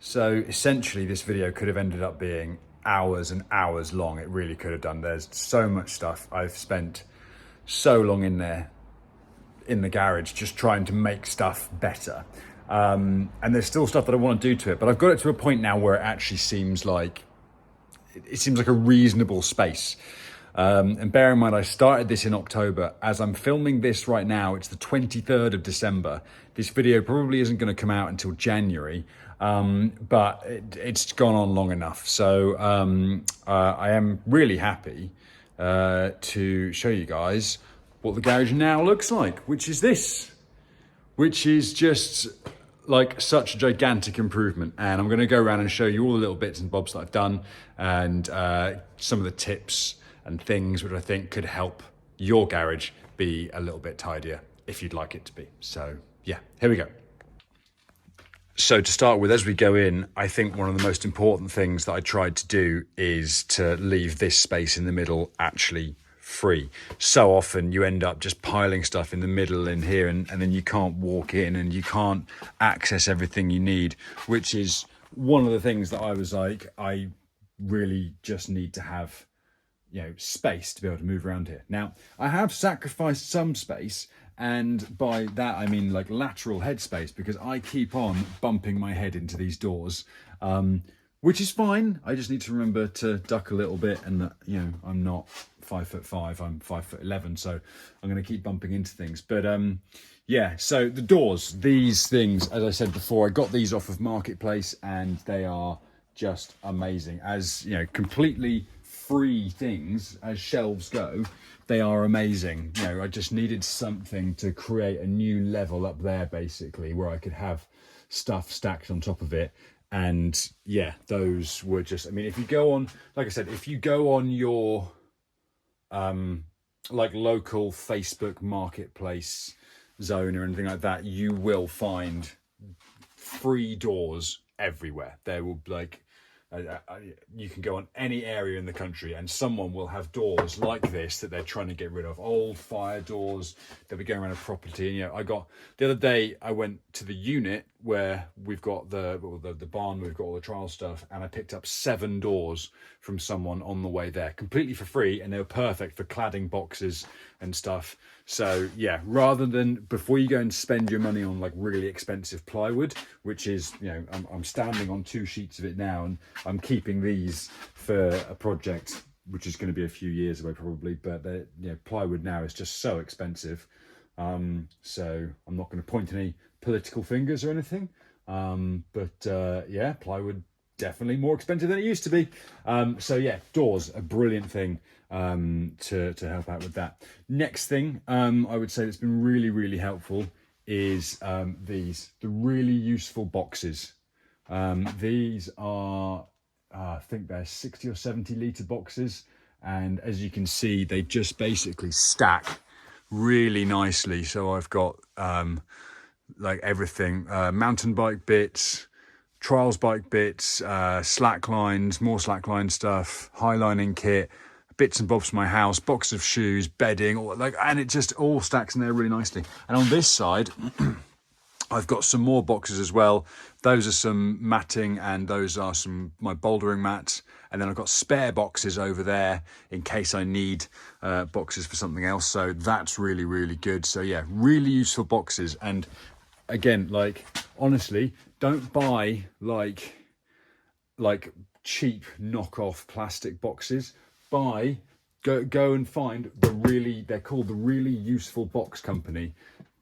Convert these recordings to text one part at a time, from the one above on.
So essentially this video could have ended up being hours and hours long. It really could have done. There's so much stuff. I've spent so long in there, in the garage, just trying to make stuff better. And there's still stuff that I want to do to it, but I've got it to a point now where it actually seems like, it seems like a reasonable space. And bear in mind, I started this in October. As I'm filming this right now, it's the 23rd of December. This video probably isn't going to come out until January, but it's gone on long enough. So I am really happy to show you guys what the garage now looks like, which is this, which is just like such a gigantic improvement. And I'm going to go around and show you all the little bits and bobs that I've done and some of the tips and things which I think could help your garage be a little bit tidier if you'd like it to be. So yeah, here we go. So to start with, as we go in, I think one of the most important things that I tried to do is to leave this space in the middle actually free. So often you end up just piling stuff in the middle in here and then you can't walk in and you can't access everything you need, which is one of the things that I was like, I really just need to have, you know, space to be able to move around here. Now, I have sacrificed some space, and by that I mean like lateral headspace, because I keep on bumping my head into these doors, which is fine. I just need to remember to duck a little bit, and that, you know, I'm not 5'5", I'm 5'11", so I'm going to keep bumping into things. But yeah, so the doors, these things, as I said before, I got these off of Marketplace, and they are just amazing. As you know, completely free things as shelves go, they are amazing. You know, I just needed something to create a new level up there, basically, where I could have stuff stacked on top of it. And yeah, those were just, I mean, if you go on, like I said, if you go on your like local Facebook Marketplace zone or anything like that, you will find free doors everywhere. There will like, you can go on any area in the country and someone will have doors like this that they're trying to get rid of. Old fire doors that we go around a property. And, you know, I got, the other day I went to the unit where we've got the barn, we've got all the trial stuff, and I picked up 7 doors from someone on the way there, completely for free, and they were perfect for cladding boxes and stuff. So yeah, rather than, before you go and spend your money on like really expensive plywood, which is, you know, I'm standing on 2 sheets of it now, and I'm keeping these for a project which is going to be a few years away probably, but you know, plywood now is just so expensive. So I'm not going to point any political fingers or anything, but yeah, plywood definitely more expensive than it used to be. So yeah, doors, a brilliant thing to help out with that. Next thing I would say that's been really helpful is the really useful boxes. These are I think they're 60 or 70 litre boxes, and as you can see, they just basically stack really nicely. So I've got like everything, mountain bike bits, trials bike bits, slack lines, more slackline stuff, highlining kit, bits and bobs from my house, box of shoes, bedding, all, like, and it just all stacks in there really nicely. And on this side I've got some more boxes as well. Those are some matting, and those are some my bouldering mats. And then I've got spare boxes over there in case I need boxes for something else. So that's really good. So yeah, really useful boxes. And again, like, honestly, don't buy like cheap knockoff plastic boxes. Go and find they're called the Really Useful Box Company.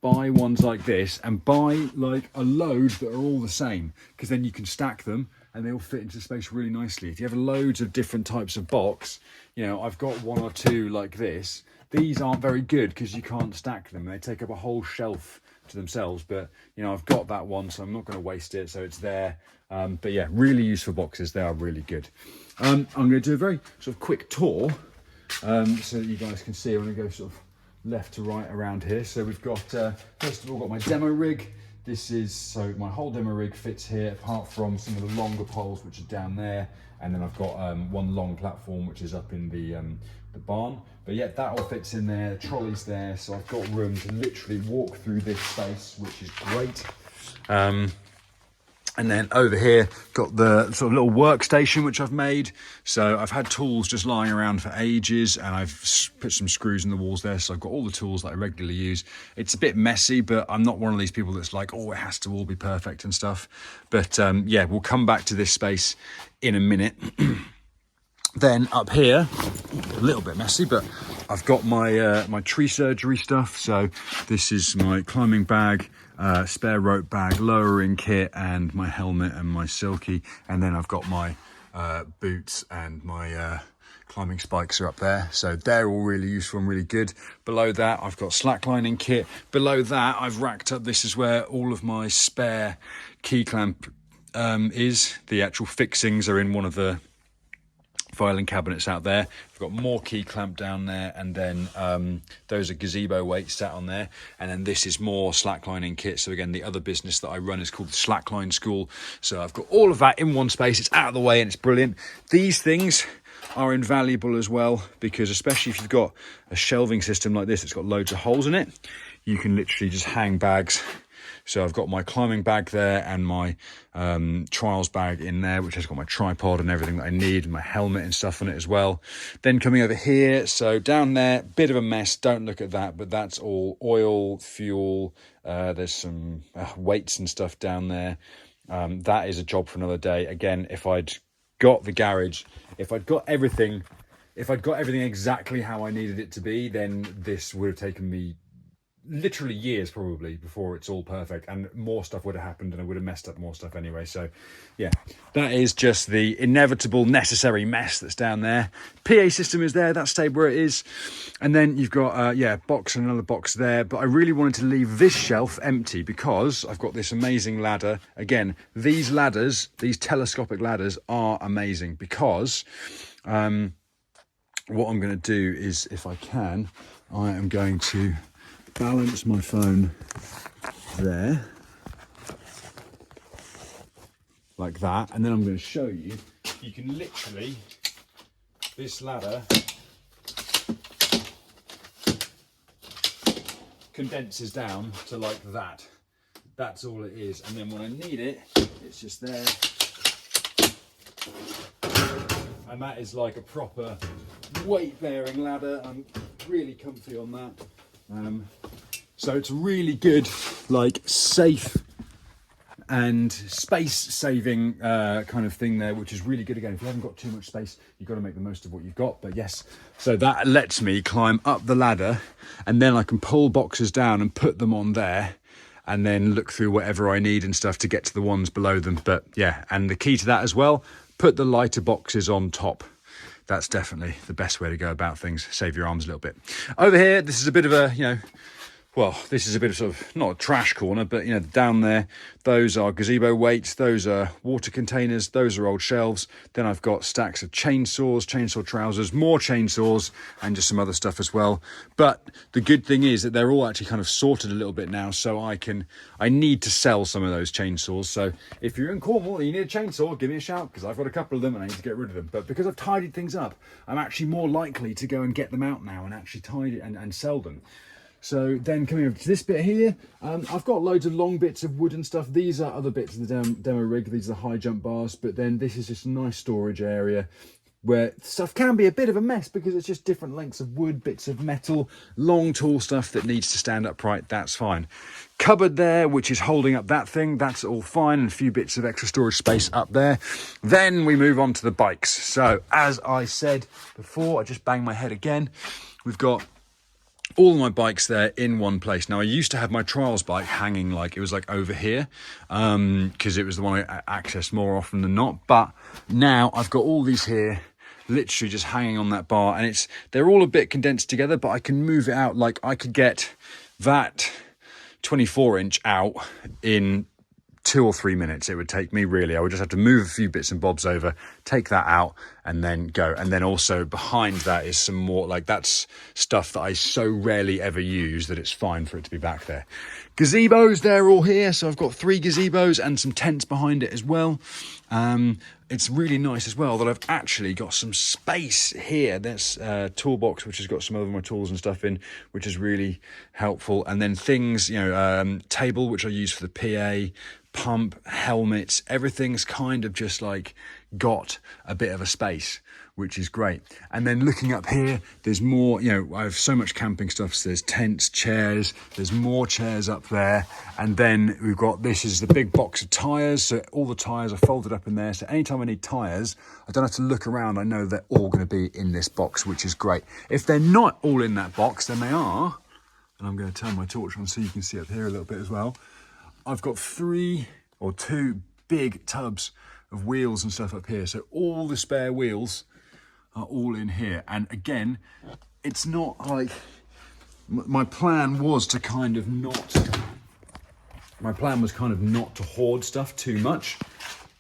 Buy ones like this, and buy like a load that are all the same, because then you can stack them and they all fit into space really nicely. If you have loads of different types of box, you know, I've got 1 or 2 like this. These aren't very good because you can't stack them. They take up a whole shelf to themselves, but you know, I've got that one, so I'm not going to waste it, so it's there. But yeah, really useful boxes. They are really good. I'm going to do a very sort of quick tour so that you guys can see. I'm going to go sort of left to right around here. So we've got, first of all, got my demo rig. This is, so my whole demo rig fits here, apart from some of the longer poles which are down there, and then I've got one long platform which is up in the barn. But yeah, that all fits in there. The trolley's there, so I've got room to literally walk through this space, which is great. And then over here, got the sort of little workstation, which I've made. So I've had tools just lying around for ages, and I've put some screws in the walls there. So I've got all the tools that I regularly use. It's a bit messy, but I'm not one of these people that's like, oh, it has to all be perfect and stuff. But yeah, we'll come back to this space in a minute. Then up here, a little bit messy, but I've got my my tree surgery stuff. So this is my climbing bag, spare rope bag, lowering kit, and my helmet and my silky. And then I've got my boots and my climbing spikes are up there. So they're all really useful and really good. Below that, I've got slacklining kit. Below that, I've racked up, this is where all of my spare key clamp is. The actual fixings are in one of the filing cabinets out there. I've got more key clamp down there, and then those are gazebo weights sat on there. And then this is more slacklining kit. So again, the other business that I run is called the Slackline School. So I've got all of that in one space. It's out of the way and it's brilliant. These things are invaluable as well, because especially if you've got a shelving system like this, it's got loads of holes in it, you can literally just hang bags. So I've got my climbing bag there and my trials bag in there, which has got my tripod and everything that I need, and my helmet and stuff on it as well. Then coming over here, so down there, bit of a mess, don't look at that, but that's all oil, fuel, there's some weights and stuff down there. That is a job for another day. Again, if I'd got the garage, if I'd got everything exactly how I needed it to be, then this would have taken me literally years probably before it's all perfect, and more stuff would have happened and I would have messed up more stuff anyway. So yeah, that is just the inevitable necessary mess that's down there. PA system is there, that stayed where it is. And then you've got yeah, box and another box there, but I really wanted to leave this shelf empty because I've got this amazing ladder. Again, these ladders, these telescopic ladders are amazing, because what I'm going to do is, if I can, I am going to balance my phone there like that, and then I'm going to show you, you can literally, this ladder condenses down to like that. That's all it is. And then when I need it, it's just there, and that is like a proper weight bearing ladder. I'm really comfy on that. So it's a really good, like, safe and space saving kind of thing there, which is really good. Again, if you haven't got too much space, you've got to make the most of what you've got. But yes, so that lets me climb up the ladder, and then I can pull boxes down and put them on there, and then look through whatever I need and stuff to get to the ones below them. But yeah, and the key to that as well, put the lighter boxes on top. That's definitely the best way to go about things. Save your arms a little bit. Over here, this is a bit of a, you know, well, this is a bit of sort of, not a trash corner, but, you know, down there, those are gazebo weights, those are water containers, those are old shelves. Then I've got stacks of chainsaws, chainsaw trousers, more chainsaws, and just some other stuff as well. But the good thing is that they're all actually kind of sorted a little bit now, so I need to sell some of those chainsaws. So if you're in Cornwall and you need a chainsaw, give me a shout, because I've got a couple of them and I need to get rid of them. But because I've tidied things up, I'm actually more likely to go and get them out now and actually tidy and sell them. So then coming over to this bit here, I've got loads of long bits of wood and stuff. These are other bits of the demo rig. These are the high jump bars, but then this is just a nice storage area where stuff can be a bit of a mess because it's just different lengths of wood, bits of metal, long tall stuff that needs to stand upright. That's fine. Cupboard there, which is holding up that thing, that's all fine, and a few bits of extra storage space up there. Then we move on to the bikes. So as I said before, I just banged my head again, we've got all my bikes there in one place. Now I used to have my trials bike hanging, like it was like over here, because it was the one I accessed more often than not. But now I've got all these here literally just hanging on that bar, and they're all a bit condensed together, but I can move it out. Like I could get that 24-inch out in 2 or 3 minutes. It would take me, really. I would just have to move a few bits and bobs over, take that out, and then go. And then also behind that is some more, like that's stuff that I so rarely ever use that it's fine for it to be back there. Gazebos, they're all here. So I've got 3 gazebos and some tents behind it as well. It's really nice as well that I've actually got some space here. There's a toolbox which has got some of my tools and stuff in, which is really helpful. And then things, you know, table which I use for the PA, pump, helmets, everything's kind of just like got a bit of a space, which is great. And then looking up here, there's more, you know, I have so much camping stuff. So there's tents, chairs, there's more chairs up there. And then we've got, this is the big box of tires. So all the tires are folded up in there. So anytime I need tires, I don't have to look around. I know they're all going to be in this box, which is great. If they're not all in that box, then they are. And I'm going to turn my torch on so you can see up here a little bit as well. I've got 2 big tubs of wheels and stuff up here. So all the spare wheels are all in here. And again, it's not like, my plan was kind of not to hoard stuff too much,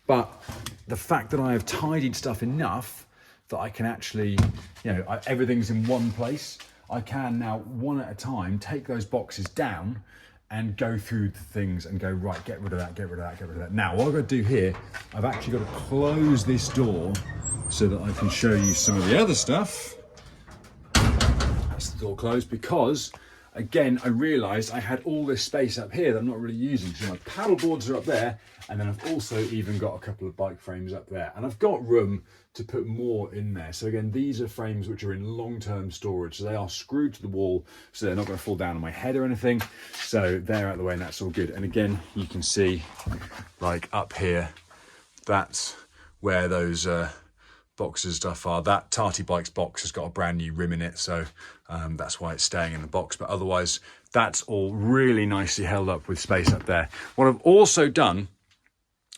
but the fact that I have tidied stuff enough that I can actually, you know, everything's in one place. I can now, one at a time, take those boxes down and go through the things and go, right, get rid of that, get rid of that, get rid of that. Now, what I've got to do here, I've actually got to close this door so that I can show you some of the other stuff. That's the door closed because, again, I realised I had all this space up here that I'm not really using. So my paddle boards are up there, and then I've also even got a couple of bike frames up there. And I've got room to put more in there. So again, these are frames which are in long-term storage. So they are screwed to the wall, so they're not going to fall down on my head or anything. So they're out of the way and that's all good. And again, you can see like up here, that's where those boxes stuff are. That Tati Bikes box has got a brand new rim in it. So that's why it's staying in the box. But otherwise, that's all really nicely held up with space up there. What I've also done,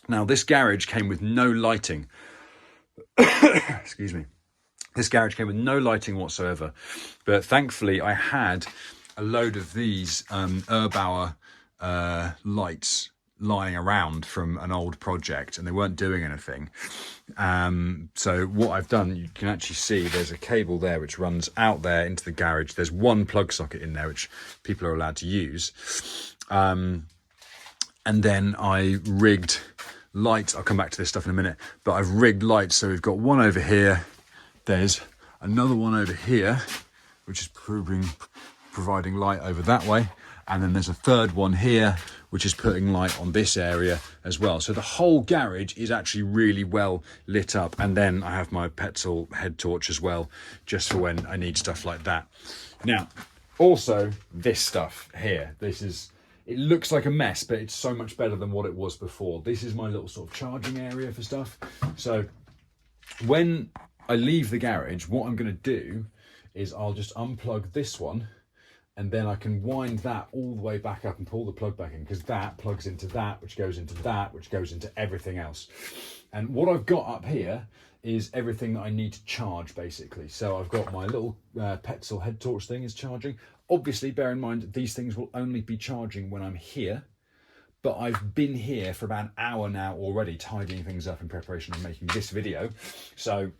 now this garage came with no lighting. Excuse me. This garage came with no lighting whatsoever, but thankfully I had a load of these Erbauer lights lying around from an old project, and they weren't doing anything. So what I've done, you can actually see there's a cable there which runs out there into the garage. There's one plug socket in there which people are allowed to use, and then I rigged lights. I'll come back to this stuff in a minute, but I've rigged lights. So we've got one over here, there's another one over here which is providing light over that way, and then there's a third one here which is putting light on this area as well. So the whole garage is actually really well lit up. And then I have my Petzl head torch as well, just for when I need stuff like that. Now also this stuff here, this is, it looks like a mess, but it's so much better than what it was before. This is my little sort of charging area for stuff. So when I leave the garage, what I'm going to do is I'll just unplug this one, and then I can wind that all the way back up and pull the plug back in, because that plugs into that, which goes into that, which goes into everything else. And what I've got up here is everything that I need to charge, basically. So I've got my little Petzl head torch thing is charging. Obviously, bear in mind, these things will only be charging when I'm here, but I've been here for about an hour now already, tidying things up in preparation of making this video. So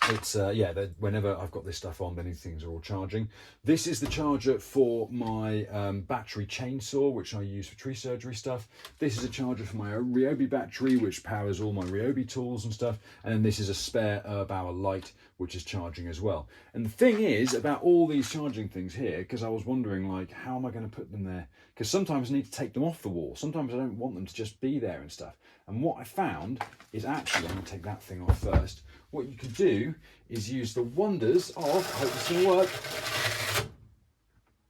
it's, yeah, whenever I've got this stuff on, then these things are all charging. This is the charger for my battery chainsaw, which I use for tree surgery stuff. This is a charger for my Ryobi battery, which powers all my Ryobi tools and stuff. And then this is a spare Erbauer light, which is charging as well. And the thing is about all these charging things here, because I was wondering, like, how am I going to put them there? Because sometimes I need to take them off the wall. Sometimes I don't want them to just be there and stuff. And what I found is actually, I'm going to take that thing off first. What you could do is use the wonders of, I hope this will work,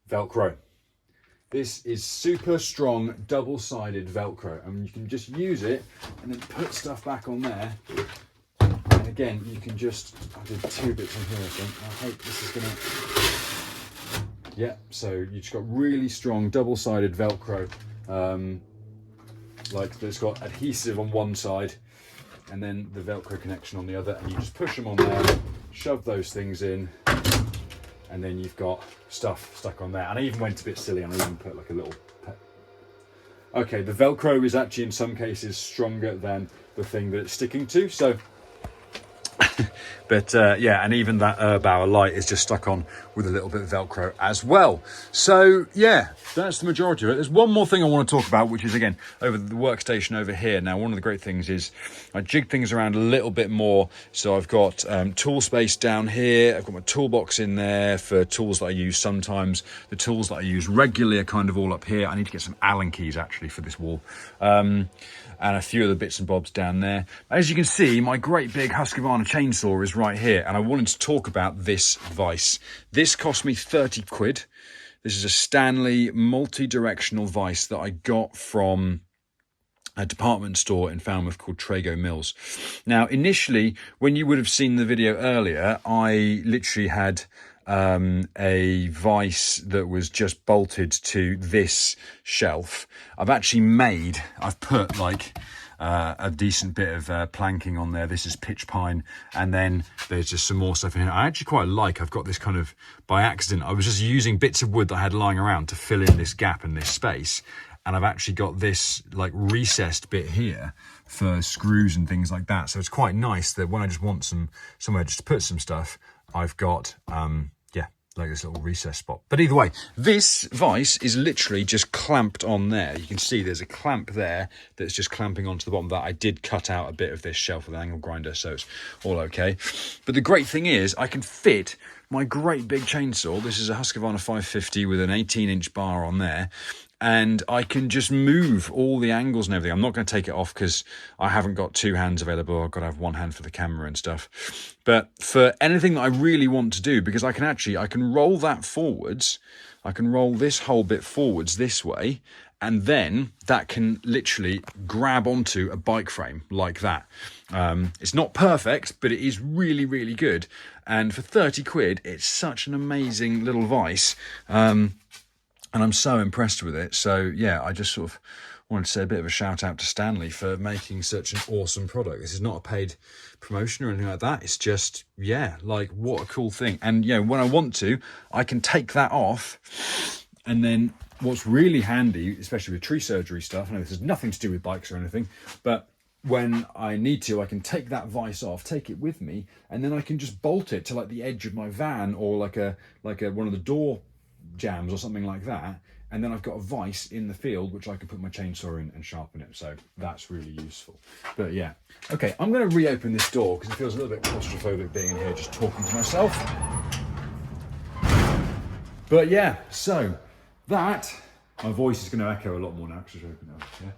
Velcro. This is super strong, double-sided Velcro, and you can just use it and then put stuff back on there. And again, you can just, I did 2 bits on here, I think. I hope this is gonna, yeah, so you just got really strong double-sided Velcro, like it's got adhesive on one side, and then the Velcro connection on the other, and you just push them on there, shove those things in, and then you've got stuff stuck on there. And I even went a bit silly and I even put like a little pet. Okay, the Velcro is actually in some cases stronger than the thing that it's sticking to, so But yeah, and even that Erbauer light is just stuck on with a little bit of Velcro as well. So yeah, that's the majority of it. There's one more thing I want to talk about, which is again over the workstation over here. Now, one of the great things is I jig things around a little bit more. So I've got tool space down here. I've got my toolbox in there for tools that I use sometimes. The tools that I use regularly are kind of all up here. I need to get some Allen keys actually for this wall. And a few of the bits and bobs down there. As you can see, my great big Husqvarna chainsaw is right here, and I wanted to talk about this vise. This cost me 30 quid. This is a Stanley multi-directional vise that I got from a department store in Falmouth called Trago Mills. Now, initially, when you would have seen the video earlier, I literally had a vise that was just bolted to this shelf. I've put like a decent bit of planking on there. This is pitch pine, and then there's just some more stuff in here. I actually quite like, I've got this kind of, by accident, I was just using bits of wood that I had lying around to fill in this gap and this space. And I've actually got this like recessed bit here for screws and things like that. So it's quite nice that when I just want somewhere just to put some stuff, I've got, like this little recess spot. But either way, this vise is literally just clamped on there. You can see there's a clamp there that's just clamping onto the bottom of that. I did cut out a bit of this shelf with an angle grinder, so it's all okay. But the great thing is I can fit my great big chainsaw. This is a Husqvarna 550 with an 18-inch bar on there. And I can just move all the angles and everything. I'm not going to take it off because I haven't got two hands available. I've got to have one hand for the camera and stuff. But for anything that I really want to do, because I can roll that forwards. I can roll this whole bit forwards this way. And then that can literally grab onto a bike frame like that. It's not perfect, but it is really, really good. And for 30 quid, it's such an amazing little vise. And I'm so impressed with it. So yeah, I just sort of wanted to say a bit of a shout out to Stanley for making such an awesome product. This is not a paid promotion or anything like that. It's just, yeah, like what a cool thing. And you know, when I want to, I can take that off. And then what's really handy, especially with tree surgery stuff, I know this has nothing to do with bikes or anything, but when I need to, I can take that vise off, take it with me, and then I can just bolt it to like the edge of my van or like a one of the door jams or something like that, and then I've got a vise in the field which I can put my chainsaw in and sharpen it. So that's really useful. But yeah, okay, I'm going to reopen this door because it feels a little bit claustrophobic being in here just talking to myself. But yeah, so that, my voice is going to echo a lot more now because it's open now. Yeah.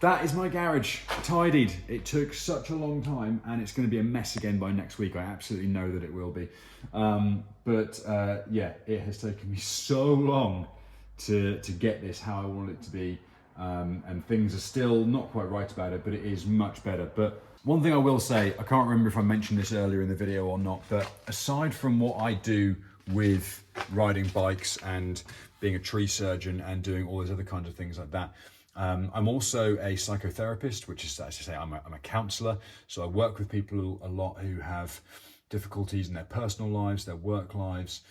That is my garage, tidied. It took such a long time and it's going to be a mess again by next week. I absolutely know that it will be. Yeah, it has taken me so long to get this how I want it to be. And things are still not quite right about it, but it is much better. But one thing I will say, I can't remember if I mentioned this earlier in the video or not, but aside from what I do with riding bikes and being a tree surgeon and doing all those other kinds of things like that, I'm also a psychotherapist, which is, as I say, I'm a counsellor. So I work with people a lot who have difficulties in their personal lives, their work lives,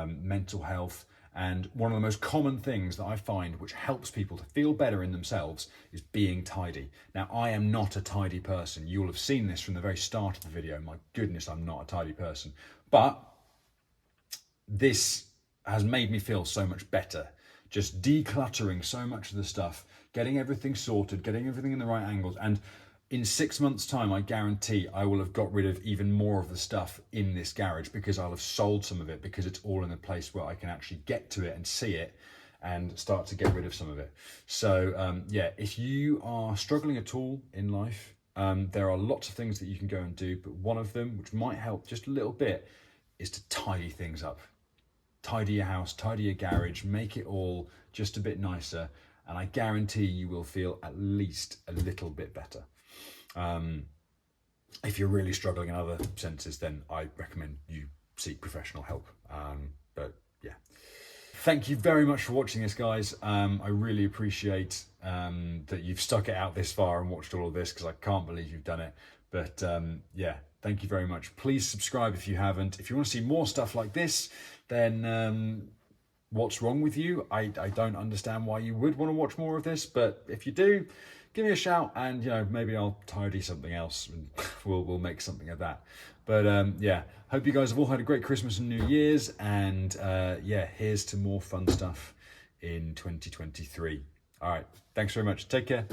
mental health. And one of the most common things that I find which helps people to feel better in themselves is being tidy. Now, I am not a tidy person. You will have seen this from the very start of the video. My goodness, I'm not a tidy person. But this has made me feel so much better. Just decluttering so much of the stuff, getting everything sorted, getting everything in the right angles. And in 6 months' time, I guarantee I will have got rid of even more of the stuff in this garage because I'll have sold some of it because it's all in a place where I can actually get to it and see it and start to get rid of some of it. So yeah, if you are struggling at all in life, there are lots of things that you can go and do, but one of them, which might help just a little bit, is to tidy things up. Tidy your house, tidy your garage, make it all just a bit nicer, and I guarantee you will feel at least a little bit better. If you're really struggling in other senses, then I recommend you seek professional help. But yeah, thank you very much for watching this, guys. I really appreciate that you've stuck it out this far and watched all of this, because I can't believe you've done it. But yeah, thank you very much. Please subscribe if you haven't. If you want to see more stuff like this, then what's wrong with you. I don't understand why you would want to watch more of this, but if you do, give me a shout, and maybe I'll tidy something else and we'll make something of that. But yeah, hope you guys have all had a great Christmas and New Year's, and yeah, here's to more fun stuff in 2023. All right, thanks very much. Take care.